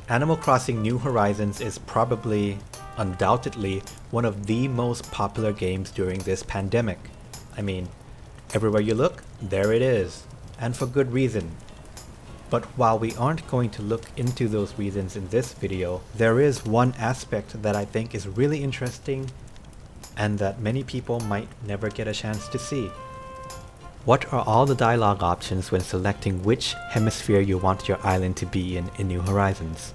Animal Crossing New Horizons is probably, undoubtedly, one of the most popular games during this pandemic. I mean, everywhere you look, there it is, and for good reason. But while we aren't going to look into those reasons in this video, there is one aspect that I think is really interesting and that many people might never get a chance to see. What are all the dialogue options when selecting which hemisphere you want your island to be in New Horizons?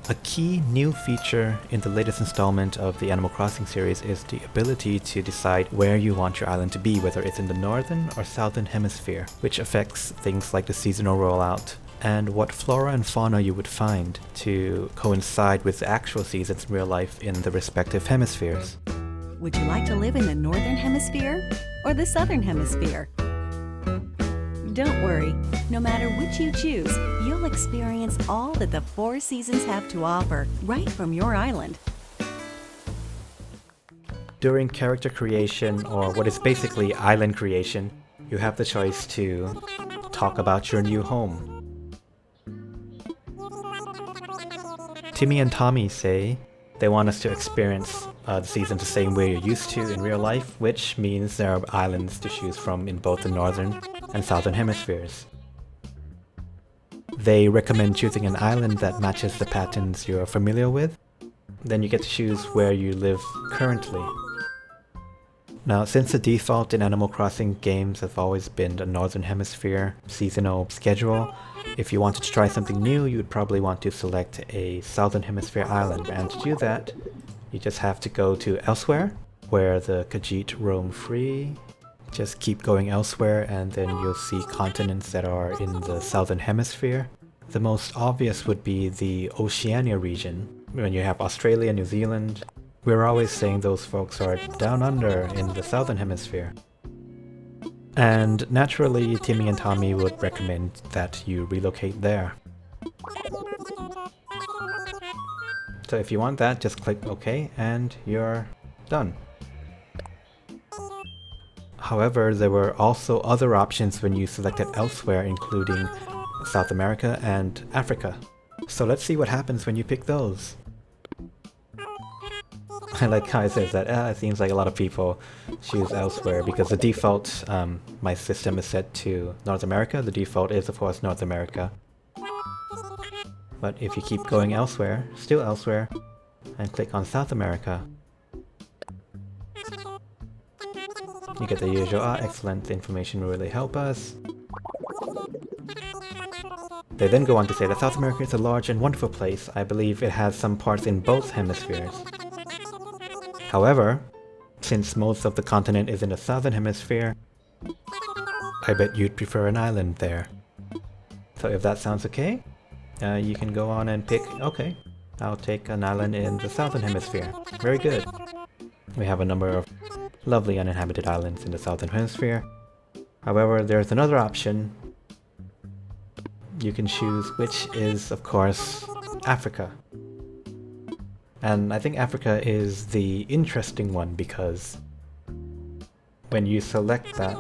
A key new feature in the latest installment of the Animal Crossing series is the ability to decide where you want your island to be, whether it's in the northern or southern hemisphere, which affects things like the seasonal rollout and what flora and fauna you would find to coincide with the actual seasons in real life in the respective hemispheres. Would you like to live in the northern hemisphere or the southern hemisphere? Don't worry, no matter which you choose, you'll experience all that the four seasons have to offer right from your island. During character creation, or what is basically island creation, you have the choice to talk about your new home. Timmy and Tommy say they want us to experience the season the same way you're used to in real life, which means there are islands to choose from in both the northern and southern hemispheres. They recommend choosing an island that matches the patterns you're familiar with. Then you get to choose where you live currently. Now, since the default in Animal Crossing games have always been the northern hemisphere seasonal schedule, if you wanted to try something new, you would probably want to select a southern hemisphere island. And to do that, you just have to go to elsewhere, where the Khajiit roam free. Just keep going elsewhere and then you'll see continents that are in the southern hemisphere. The most obvious would be the Oceania region, when you have Australia, New Zealand. We're always saying those folks are down under in the southern hemisphere. And naturally, Timmy and Tommy would recommend that you relocate there. So if you want that, just click OK and you're done. However, there were also other options when you selected elsewhere, including South America and Africa. So let's see what happens when you pick those. I like how it says that it seems like a lot of people choose elsewhere because the default, my system is set to North America. The default is of course North America. But if you keep going elsewhere, still elsewhere, and click on South America, you get the usual, excellent, the information will really help us. They then go on to say that South America is a large and wonderful place. I believe it has some parts in both hemispheres. However, since most of the continent is in the southern hemisphere, I bet you'd prefer an island there. So if that sounds okay, you can go on and pick, okay, I'll take an island in the southern hemisphere. Very good. We have a number of lovely uninhabited islands in the southern hemisphere. However, there's another option. You can choose, which is, of course, Africa. And I think Africa is the interesting one because when you select that,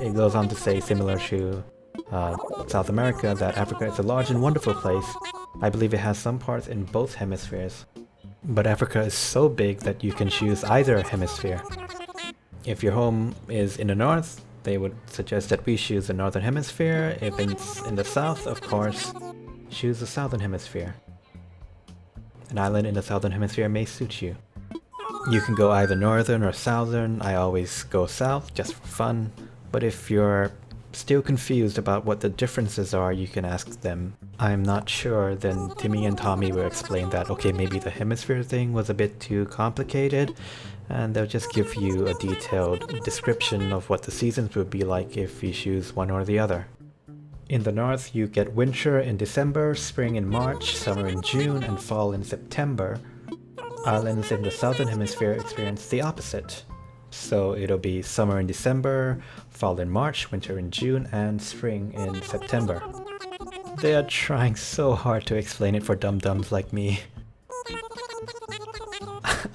it goes on to say, similar to South America, that Africa is a large and wonderful place. I believe it has some parts in both hemispheres. But Africa is so big that you can choose either hemisphere. If your home is in the north, they would suggest that we choose the northern hemisphere. If it's in the south, of course, choose the southern hemisphere. An island in the southern hemisphere may suit you. You can go either northern or southern. I always go south just for fun. But if you're still confused about what the differences are, you can ask them. I'm not sure, then Timmy and Tommy will explain that, okay, maybe the hemisphere thing was a bit too complicated, and they'll just give you a detailed description of what the seasons would be like if you choose one or the other. In the north, you get winter in December, spring in March, summer in June, and fall in September. Islands in the southern hemisphere experience the opposite. So it'll be summer in December, fall in March, winter in June, and spring in September. They are trying so hard to explain it for dum-dums like me.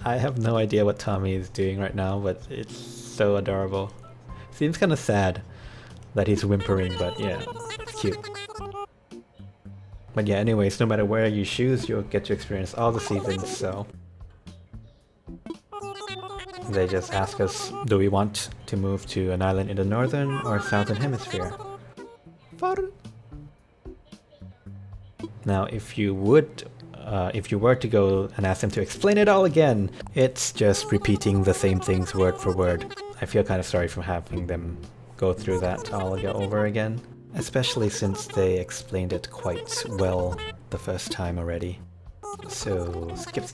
I have no idea what Tommy is doing right now, but it's so adorable. Seems kind of sad that he's whimpering, but yeah, it's cute. But yeah, anyways, no matter where you choose, you'll get to experience all the seasons, so... They just ask us, do we want to move to an island in the northern or southern hemisphere? Fun! Now, if you were to go and ask them to explain it all again, it's just repeating the same things word for word. I feel kind of sorry for having them go through that all over again, especially since they explained it quite well the first time already. So, skip.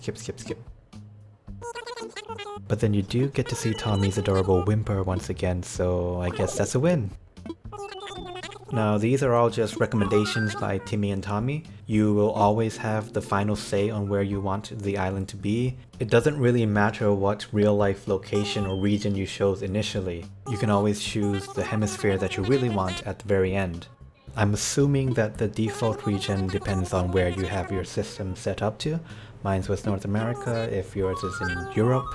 But then you do get to see Tommy's adorable whimper once again, so I guess that's a win. Now, these are all just recommendations by Timmy and Tommy. You will always have the final say on where you want the island to be. It doesn't really matter what real-life location or region you chose initially. You can always choose the hemisphere that you really want at the very end. I'm assuming that the default region depends on where you have your system set up to. Mine was North America. If yours is in Europe,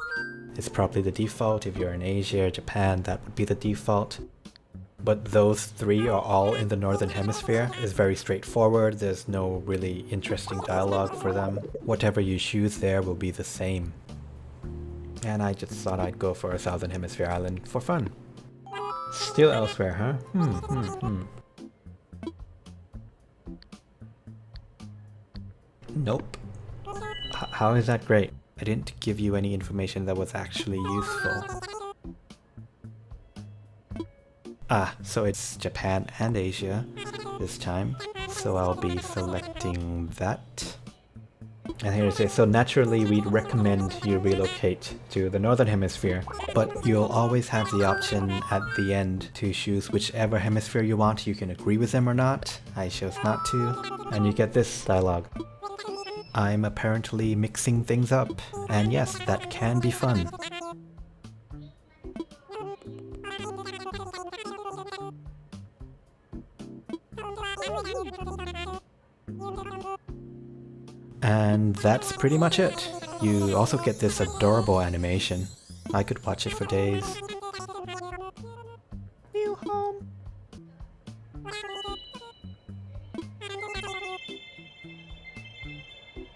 it's probably the default. If you're in Asia or Japan, that would be the default. But those three are all in the Northern Hemisphere. It's very straightforward. There's no really interesting dialogue for them. Whatever you choose there will be the same. And I just thought I'd go for a Southern Hemisphere island for fun. Still elsewhere, huh? Nope. How is that great? I didn't give you any information that was actually useful. So it's Japan and Asia this time. So I'll be selecting that. And here it says, so naturally we'd recommend you relocate to the Northern Hemisphere, but you'll always have the option at the end to choose whichever hemisphere you want. You can agree with them or not. I chose not to. And you get this dialogue. I'm apparently mixing things up. And yes, that can be fun. And that's pretty much it. You also get this adorable animation. I could watch it for days. New home.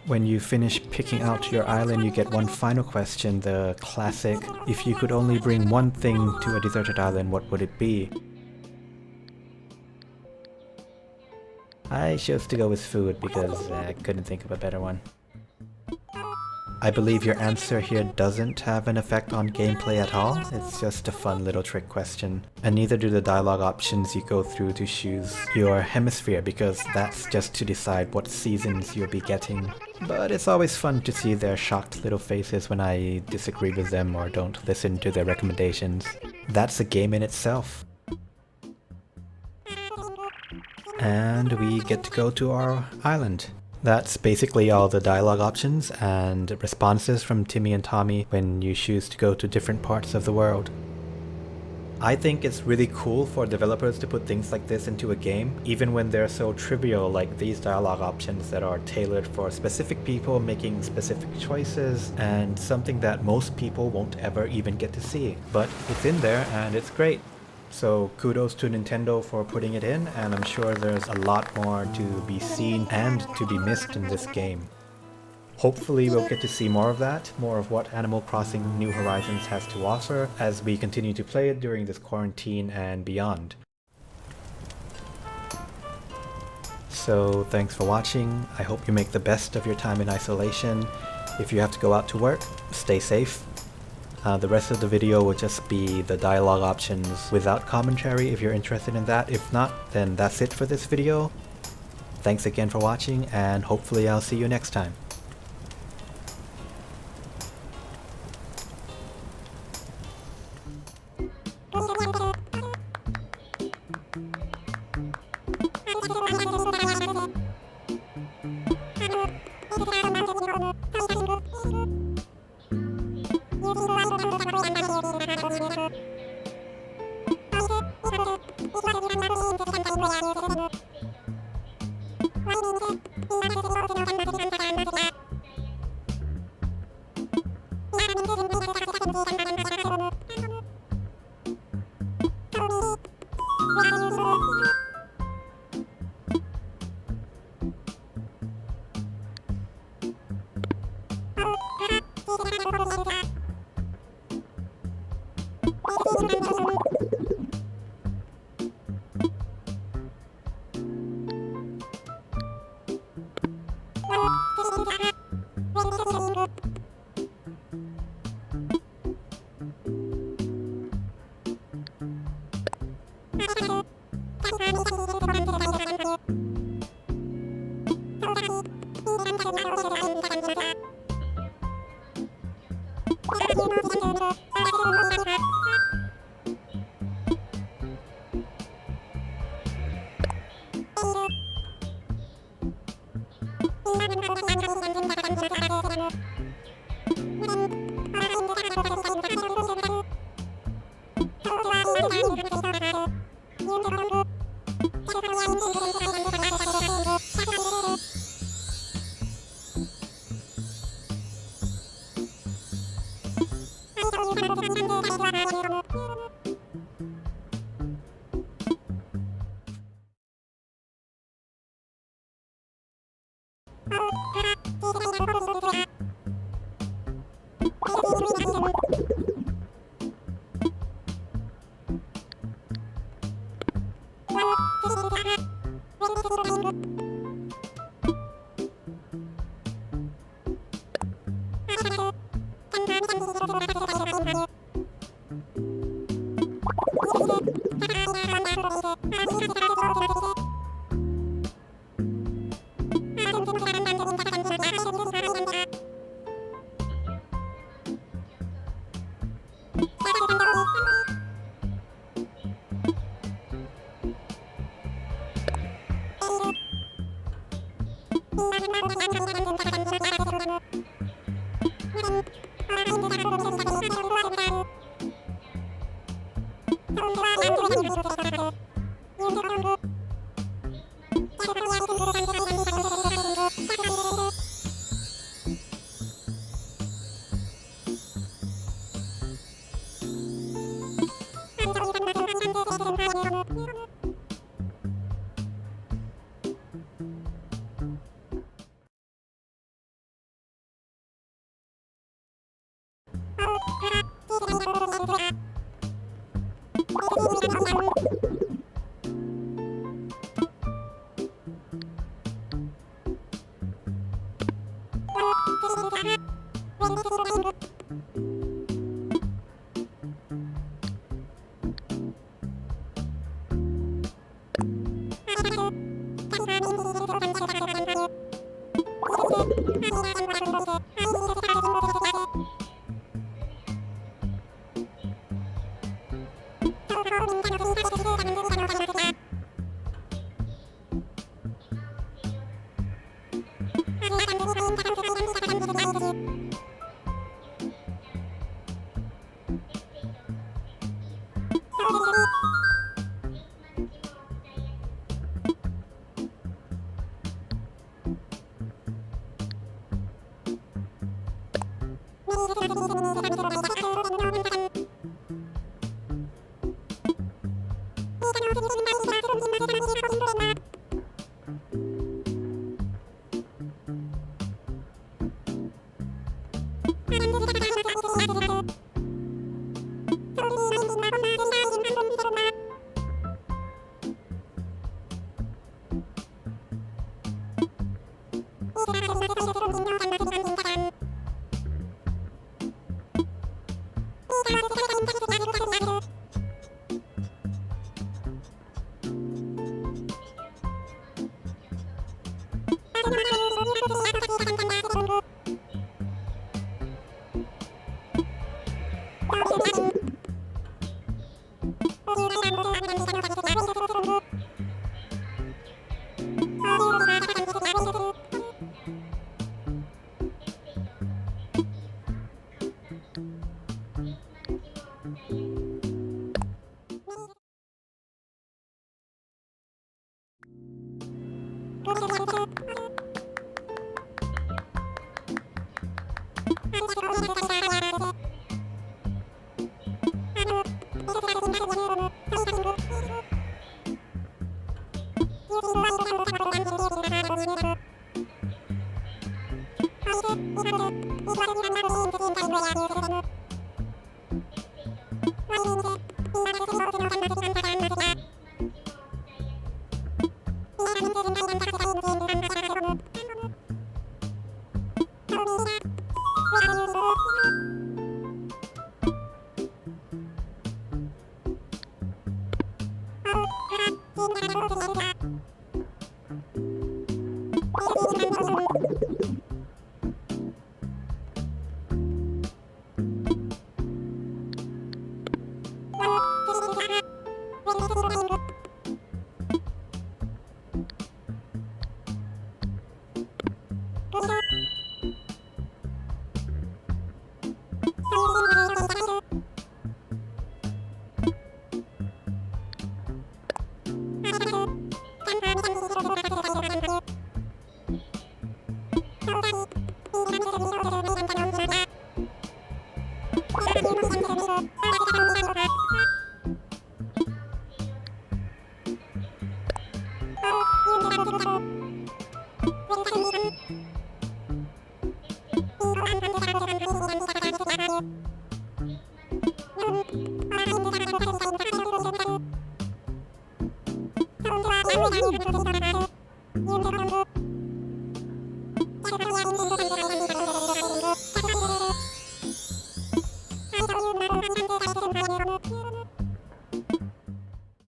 When you finish picking out your island, you get one final question, the classic, if you could only bring one thing to a deserted island, what would it be? I chose to go with food because I couldn't think of a better one. I believe your answer here doesn't have an effect on gameplay at all. It's just a fun little trick question. And neither do the dialogue options you go through to choose your hemisphere, because that's just to decide what seasons you'll be getting. But it's always fun to see their shocked little faces when I disagree with them or don't listen to their recommendations. That's a game in itself. And we get to go to our island. That's basically all the dialogue options and responses from Timmy and Tommy when you choose to go to different parts of the world. I think it's really cool for developers to put things like this into a game, even when they're so trivial, like these dialogue options that are tailored for specific people making specific choices, and something that most people won't ever even get to see. But it's in there and it's great. So kudos to Nintendo for putting it in, and I'm sure there's a lot more to be seen and to be missed in this game. Hopefully we'll get to see more of that, more of what Animal Crossing New Horizons has to offer as we continue to play it during this quarantine and beyond. So thanks for watching. I hope you make the best of your time in isolation. If you have to go out to work, stay safe. The rest of the video will just be the dialogue options without commentary if you're interested in that. If not, then that's it for this video. Thanks again for watching, and hopefully I'll see you next time. Lingo